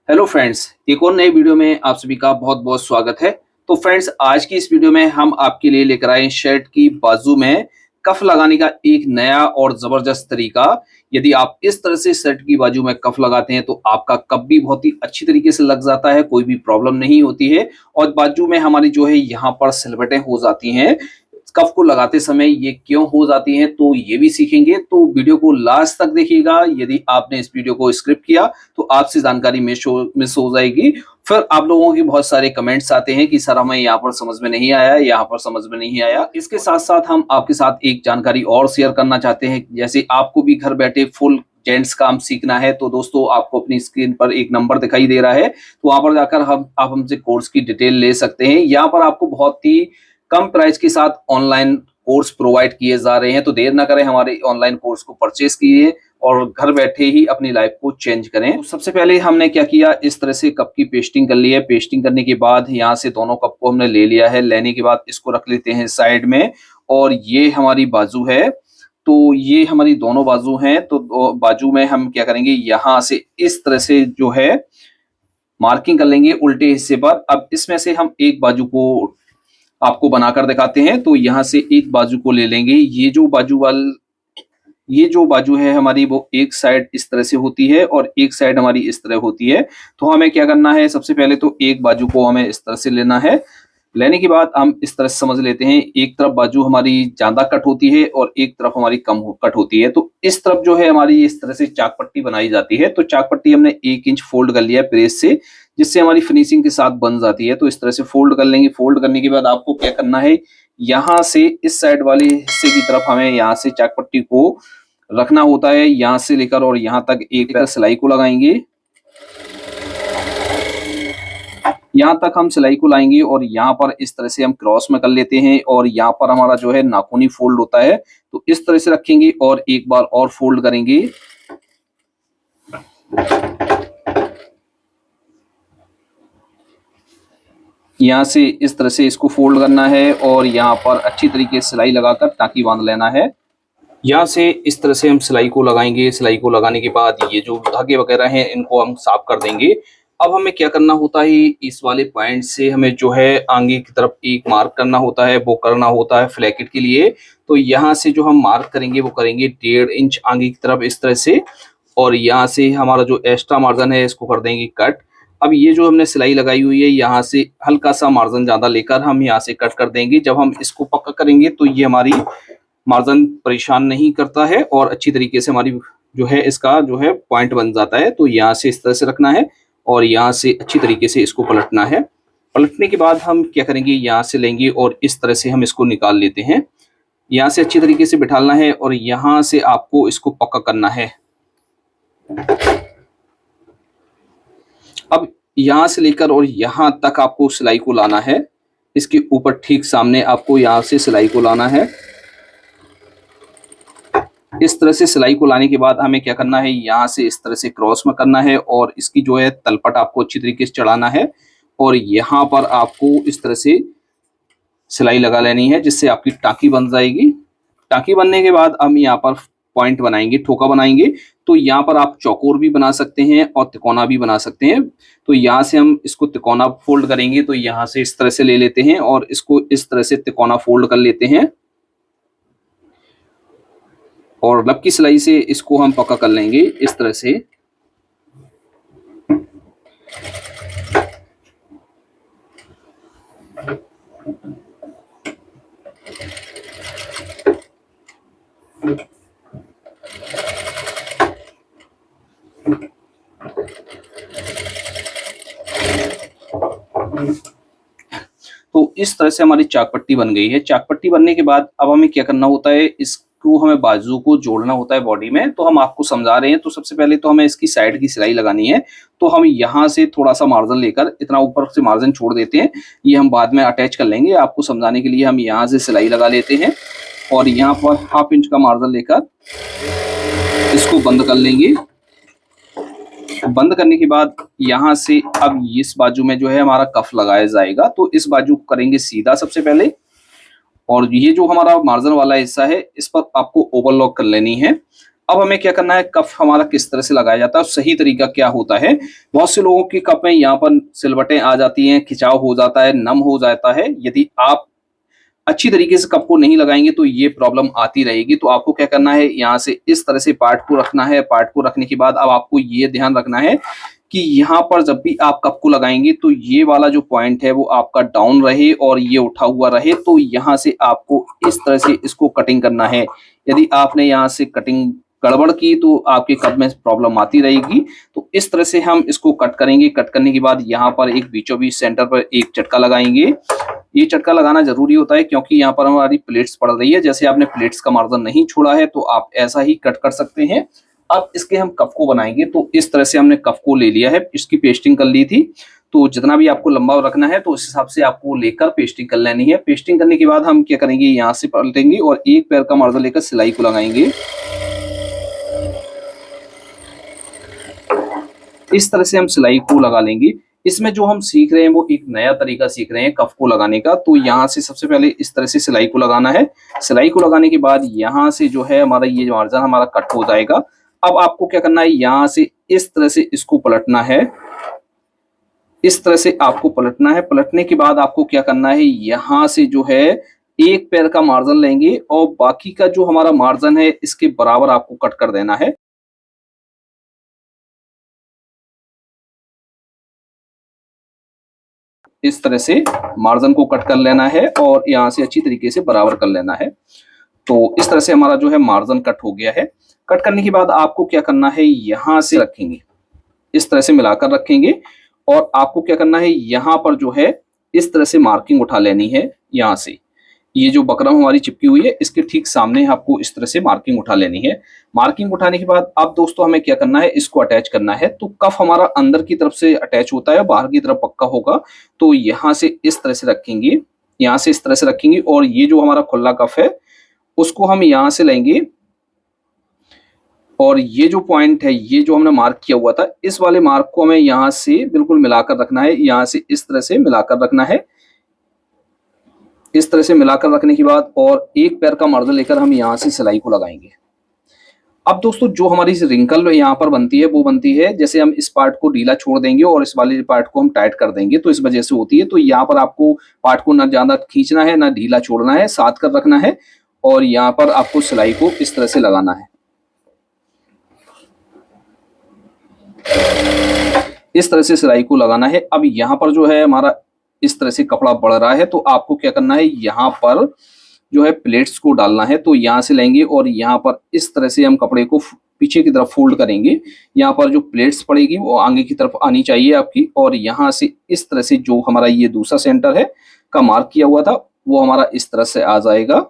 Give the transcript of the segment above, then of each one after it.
Hello friends, एक और नए वीडियो में आप सभी का बहुत बहुत स्वागत है। तो फ्रेंड्स, आज की इस वीडियो में हम आपके लिए लेकर आए शर्ट की बाजू में कफ लगाने का एक नया और जबरदस्त तरीका। यदि आप इस तरह से शर्ट की बाजू में कफ लगाते हैं तो आपका कफ भी बहुत ही अच्छी तरीके से लग जाता है, कोई भी प्रॉब्लम नहीं होती है। और बाजू में हमारी जो है यहाँ पर सिलवटें हो जाती हैं कफ को लगाते समय, ये क्यों हो जाती हैं तो ये भी सीखेंगे। तो वीडियो को लास्ट तक देखिएगा। यदि आपने इस वीडियो को स्किप किया तो आपसे जानकारी मिस हो जाएगी। फिर आप लोगों के बहुत सारे कमेंट्स आते हैं कि सर हमें यहाँ पर समझ में नहीं आया, यहाँ पर समझ में नहीं आया। इसके साथ साथ हम आपके साथ एक जानकारी और शेयर करना चाहते हैं। जैसे आपको भी घर बैठे फुल जेंट्स काम सीखना है तो दोस्तों, आपको अपनी स्क्रीन पर एक नंबर दिखाई दे रहा है, तो वहां पर जाकर आप हमसे कोर्स की डिटेल ले सकते हैं। यहाँ पर आपको बहुत ही कम प्राइस के साथ ऑनलाइन कोर्स प्रोवाइड किए जा रहे हैं। तो देर ना करें, हमारे ऑनलाइन कोर्स को परचेज कीजिए और घर बैठे ही अपनी लाइफ को चेंज करें। तो सबसे पहले हमने क्या किया, इस तरह से कप की पेस्टिंग कर ली है। पेस्टिंग करने के बाद यहाँ से दोनों कप को हमने ले लिया है। लेने के बाद इसको रख लेते हैं साइड में। और ये हमारी बाजू है, तो ये हमारी दोनों बाजू हैं। तो बाजू में हम क्या करेंगे, यहाँ से इस तरह से जो है मार्किंग कर लेंगे उल्टे हिस्से पर। अब इसमें से हम एक बाजू को आपको बनाकर दिखाते हैं। तो यहाँ से एक बाजू को ले लेंगे। ये जो बाजू है हमारी, वो एक साइड इस तरह से होती है और एक साइड हमारी इस तरह होती है। तो हमें क्या करना है, सबसे पहले तो एक बाजू को हमें इस तरह से लेना है। लेने के बाद हम इस तरह से समझ लेते हैं, एक तरफ बाजू हमारी ज्यादा कट होती है और एक तरफ हमारी कम कट होती है। तो इस तरफ जो है हमारी इस तरह से चाक पट्टी बनाई जाती है। तो चाक पट्टी हमने 1 इंच फोल्ड कर लिया है प्रेस से, जिससे हमारी फिनिशिंग के साथ बन जाती है। तो इस तरह से फोल्ड कर लेंगे। फोल्ड करने के बाद आपको क्या करना है, यहाँ से इस साइड वाले हिस्से की तरफ हमें यहाँ से चाक पट्टी को रखना होता है। यहाँ से लेकर और यहाँ तक एक सिलाई को लगाएंगे। यहाँ तक हम सिलाई को लाएंगे और यहाँ पर इस तरह से हम क्रॉस में कर लेते हैं। और यहाँ पर हमारा जो है नाखूनी फोल्ड होता है, तो इस तरह से रखेंगे और एक बार और फोल्ड करेंगे। यहाँ से इस तरह से इसको फोल्ड करना है और यहाँ पर अच्छी तरीके से सिलाई लगाकर टाँकी बांध लेना है। यहाँ से इस तरह से हम सिलाई को लगाएंगे। सिलाई को लगाने के बाद ये जो धागे वगैरह हैं इनको हम साफ कर देंगे। अब हमें क्या करना होता है, इस वाले पॉइंट से हमें जो है आगे की तरफ एक मार्क करना होता है, वो करना होता है फ्लैकेट के लिए। तो यहाँ से जो हम मार्क करेंगे वो करेंगे 1.5 इंच आगे की तरफ इस तरह से। और यहाँ से हमारा जो एक्स्ट्रा मार्जिन है इसको कर देंगे कट। अब ये जो हमने सिलाई लगाई हुई है, यहाँ से हल्का सा मार्जिन ज्यादा लेकर हम यहाँ से कट कर देंगे। जब हम इसको पक्का करेंगे तो ये हमारी मार्जिन परेशान नहीं करता है और अच्छी तरीके से हमारी जो है इसका जो है पॉइंट बन जाता है। तो यहाँ से इस तरह से रखना है और यहाँ से अच्छी तरीके से इसको पलटना है। पलटने के बाद हम क्या करेंगे, यहाँ से लेंगे और इस तरह से हम इसको निकाल लेते हैं। यहाँ से अच्छी तरीके से बिठाना है और यहाँ से आपको इसको पक्का करना है। अब यहाँ से लेकर और यहाँ तक आपको सिलाई को लाना है। इसके ऊपर ठीक सामने आपको यहाँ से सिलाई को लाना है। इस तरह से सिलाई को लाने के बाद हमें क्या करना है, यहाँ से इस तरह से क्रॉस में करना है और इसकी जो है तलपट आपको अच्छी तरीके से चढ़ाना है। और यहाँ पर आपको इस तरह से सिलाई लगा लेनी है, जिससे आपकी टाँकी बन जाएगी। टाँकी बनने के बाद हम यहाँ पर पॉइंट बनाएंगे, ठोका बनाएंगे। तो यहाँ पर आप चौकोर भी बना सकते हैं और तिकोना भी बना सकते हैं। तो यहाँ से हम इसको तिकोना फोल्ड करेंगे। तो यहाँ से इस तरह से ले लेते हैं और इसको इस तरह से तिकोना फोल्ड कर लेते हैं और लब की सिलाई से इसको हम पक्का कर लेंगे इस तरह से। तो इस तरह से हमारी चाक पट्टी बन गई है। चाक पट्टी बनने के बाद अब हमें क्या करना होता है, इसको हमें बाजू को जोड़ना होता है बॉडी में। तो हम आपको समझा रहे हैं। तो सबसे पहले तो हमें इसकी साइड की सिलाई लगानी है। तो हम यहाँ से थोड़ा सा मार्जिन लेकर, इतना ऊपर से मार्जिन छोड़ देते हैं, ये हम बाद में अटैच कर लेंगे। आपको समझाने के लिए हम यहाँ से सिलाई लगा लेते हैं और यहाँ पर 1/2 इंच का मार्जिन लेकर इसको बंद कर लेंगे। बंद करने के बाद यहाँ से अब इस बाजू में जो है हमारा कफ लगाया जाएगा। तो इस बाजू को करेंगे सीधा सबसे पहले। और ये जो हमारा मार्जिन वाला हिस्सा है, इस पर आपको ओवरलॉक कर लेनी है। अब हमें क्या करना है, कफ हमारा किस तरह से लगाया जाता है, सही तरीका क्या होता है। बहुत से लोगों के कफ में यहाँ पर सिलवटें आ जाती हैं, खिंचाव हो जाता है, नम हो जाता है। यदि आप अच्छी तरीके से कप को नहीं लगाएंगे तो ये प्रॉब्लम आती रहेगी। तो आपको क्या करना है, यहाँ से इस तरह से पार्ट को रखना है। पार्ट को रखने के बाद अब आपको ये ध्यान रखना है कि यहाँ पर जब भी आप कप को लगाएंगे तो ये वाला जो पॉइंट है वो आपका डाउन रहे और ये उठा हुआ रहे। तो यहाँ से आपको इस तरह से इसको कटिंग करना है। यदि आपने यहाँ से कटिंग गड़बड़ की तो आपके कप में प्रॉब्लम आती रहेगी। तो इस तरह से हम इसको कट करेंगे। कट करने के बाद यहाँ पर एक बीचों बीच सेंटर पर एक झटका लगाएंगे। ये झटका लगाना जरूरी होता है क्योंकि यहाँ पर हमारी प्लेट्स पड़ रही है। जैसे आपने प्लेट्स का मार्जिन नहीं छोड़ा है तो आप ऐसा ही कट कर सकते हैं। अब इसके हम कप को बनाएंगे। तो इस तरह से हमने कप को ले लिया है, इसकी पेस्टिंग कर ली थी। तो जितना भी आपको लंबा रखना है तो उस हिसाब से आपको लेकर पेस्टिंग कर लेनी है। पेस्टिंग करने के बाद हम क्या करेंगे, यहाँ से पलटेंगे और एक पैर का मार्जिन लेकर सिलाई को लगाएंगे। इस तरह से हम सिलाई को लगा लेंगे। इसमें जो हम सीख रहे हैं वो एक नया तरीका सीख रहे हैं कफ को लगाने का। तो यहाँ से सबसे पहले इस तरह से सिलाई को लगाना है। सिलाई को लगाने के बाद यहाँ से जो है हमारा ये मार्जिन हमारा कट हो जाएगा। अब आपको क्या करना है, यहाँ से इस तरह से इसको पलटना है। इस तरह से आपको पलटना है। पलटने के बाद आपको क्या करना है, यहाँ से जो है एक पैर का मार्जिन लेंगे और बाकी का जो हमारा मार्जिन है इसके बराबर आपको कट कर देना है। इस तरह से मार्जिन को कट कर लेना है और यहाँ से अच्छी तरीके से बराबर कर लेना है। तो इस तरह से हमारा जो है मार्जिन कट हो गया है। कट करने के बाद आपको क्या करना है, यहाँ से रखेंगे, इस तरह से मिलाकर रखेंगे और आपको क्या करना है, यहाँ पर जो है इस तरह से मार्किंग उठा लेनी है। यहाँ से ये जो बकरम हमारी चिपकी हुई है इसके ठीक सामने आपको इस तरह से मार्किंग उठा लेनी है। मार्किंग उठाने के बाद अब दोस्तों हमें क्या करना है, इसको अटैच करना है। तो कफ हमारा अंदर की तरफ से अटैच होता है, बाहर की तरफ पक्का होगा। तो यहाँ से इस तरह से रखेंगे, यहाँ से इस तरह से रखेंगे और ये जो हमारा खुला कफ है उसको हम यहाँ से लेंगे और ये जो पॉइंट है, ये जो हमने मार्क किया हुआ था, इस वाले मार्क को हमें यहाँ से बिल्कुल मिलाकर रखना है। यहाँ से इस तरह से मिलाकर रखना है। इस तरह से मिलाकर रखने के बाद और एक पैर का मार्जिन लेकर हम यहाँ से सिलाई को लगाएंगे। अब दोस्तों जो हमारी रिंकल यहाँ पर बनती है वो बनती है जैसे हम इस पार्ट को ढीला छोड़ देंगे और इस वाले पार्ट को हम टाइट कर देंगे, तो इस वजह से होती है। तो यहाँ पर आपको पार्ट को ना ज्यादा खींचना है ना ढीला छोड़ना है, साथ कर रखना है और यहाँ पर आपको सिलाई को इस तरह से लगाना है। इस तरह से सिलाई को लगाना है। अब यहाँ पर जो है हमारा इस तरह से कपड़ा बढ़ रहा है तो आपको क्या करना है, यहाँ पर जो है प्लेट्स को डालना है। तो यहाँ से लेंगे और यहाँ पर इस तरह से हम कपड़े को पीछे की तरफ फोल्ड करेंगे। यहाँ पर जो प्लेट्स पड़ेगी वो आगे की तरफ आनी चाहिए आपकी और यहाँ से इस तरह से जो हमारा ये दूसरा सेंटर है का मार्क किया हुआ था वो हमारा इस तरह से आ जाएगा।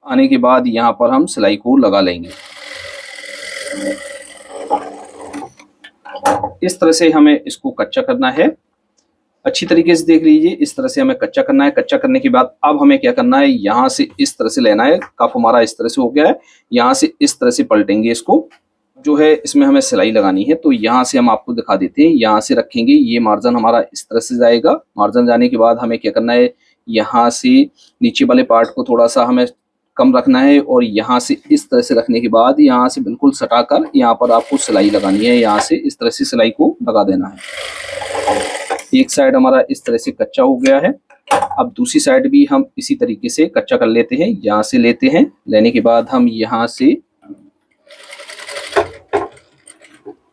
आने के बाद यहाँ पर हम सिलाई को लगा लेंगे। इस तरह से हमें इसको कच्चा करना है। अच्छी तरीके से देख लीजिए, इस तरह से हमें कच्चा करना है। कच्चा करने के बाद अब हमें क्या करना है, यहाँ से इस तरह से लेना है। कफ हमारा इस तरह से हो गया है, यहाँ से इस तरह से पलटेंगे इसको। जो है इसमें हमें सिलाई लगानी है तो यहाँ से हम आपको दिखा देते हैं। यहाँ से रखेंगे, ये मार्जिन हमारा इस तरह से जाएगा। मार्जिन जाने के बाद हमें क्या करना है, यहाँ से नीचे वाले पार्ट को थोड़ा सा हमें कम रखना है और यहाँ से इस तरह से रखने के बाद यहाँ से बिल्कुल सटाकर यहाँ पर आपको सिलाई लगानी है। यहाँ से इस तरह से सिलाई को लगा देना है। एक साइड हमारा इस तरह से कच्चा हो गया है। अब दूसरी साइड भी हम इसी तरीके से कच्चा कर लेते हैं। यहाँ से लेते हैं, लेने के बाद हम यहाँ से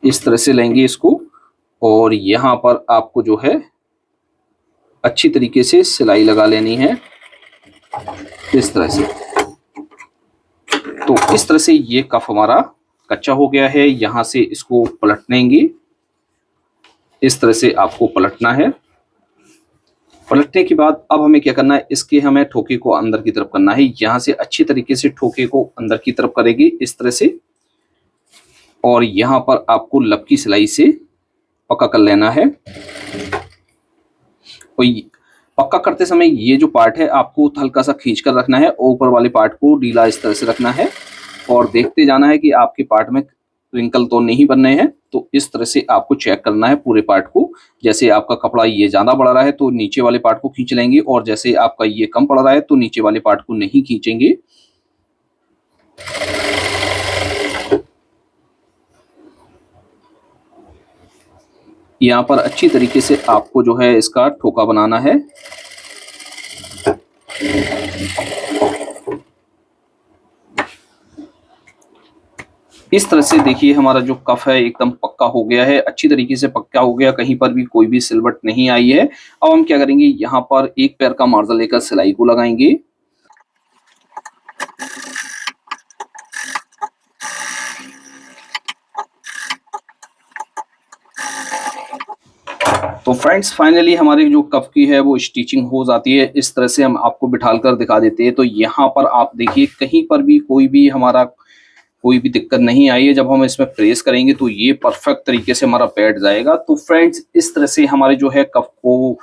इस तरह से लेंगे इसको और यहाँ पर आपको जो है अच्छी तरीके से सिलाई लगा लेनी है इस तरह से। तो इस तरह से ये कफ हमारा कच्चा हो गया है। यहाँ से इसको पलट लेंगे, इस तरह से आपको पलटना है। पलटने के बाद अब हमें क्या करना है, इसके हमें ठोके को अंदर की तरफ करना है। यहाँ से अच्छी तरीके से ठोके को अंदर की तरफ करेंगे इस तरह से और यहाँ पर आपको लब की सिलाई से पक्का कर लेना है। और पक्का करते समय ये जो पार्ट है आपको हल्का सा खींच कर रखना है और ऊपर वाले पार्ट को ढीला इस तरह से रखना है और देखते जाना है कि आपके पार्ट में रिंकल तो नहीं बन रहे हैं। तो इस तरह से आपको चेक करना है पूरे पार्ट को। जैसे आपका कपड़ा ये ज्यादा बढ़ रहा है तो नीचे वाले पार्ट को खींच लेंगे और जैसे आपका ये कम पड़ रहा है तो नीचे वाले पार्ट को नहीं खींचेंगे। यहाँ पर अच्छी तरीके से आपको जो है इसका ठोका बनाना है। इस तरह से देखिए हमारा जो कफ है एकदम पक्का हो गया है, अच्छी तरीके से पक्का हो गया, कहीं पर भी कोई भी सिलवट नहीं आई है। अब हम क्या करेंगे, यहाँ पर एक पैर का मार्जिन लेकर सिलाई को लगाएंगे। तो फ्रेंड्स फाइनली हमारी जो कफ की है वो स्टिचिंग हो जाती है। इस तरह से हम आपको बिठाल कर दिखा देते हैं। तो यहाँ पर आप देखिए कहीं पर भी कोई भी दिक्कत नहीं आई है। जब हम इसमें प्रेस करेंगे तो ये परफेक्ट तरीके से हमारा बैठ जाएगा। तो फ्रेंड्स इस तरह से हमारे जो है कफ को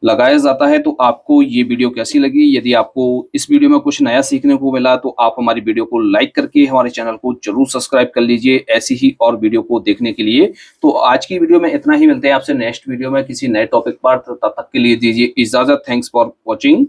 लगाया जाता है। तो आपको ये वीडियो कैसी लगी? यदि आपको इस वीडियो में कुछ नया सीखने को मिला तो आप हमारी वीडियो को लाइक करके हमारे चैनल को जरूर सब्सक्राइब कर लीजिए ऐसी ही और वीडियो को देखने के लिए। तो आज की वीडियो में इतना ही, मिलते हैं आपसे नेक्स्ट वीडियो में किसी नए टॉपिक पर। तब तक के लिए दीजिए इजाजत। Thanks for watching.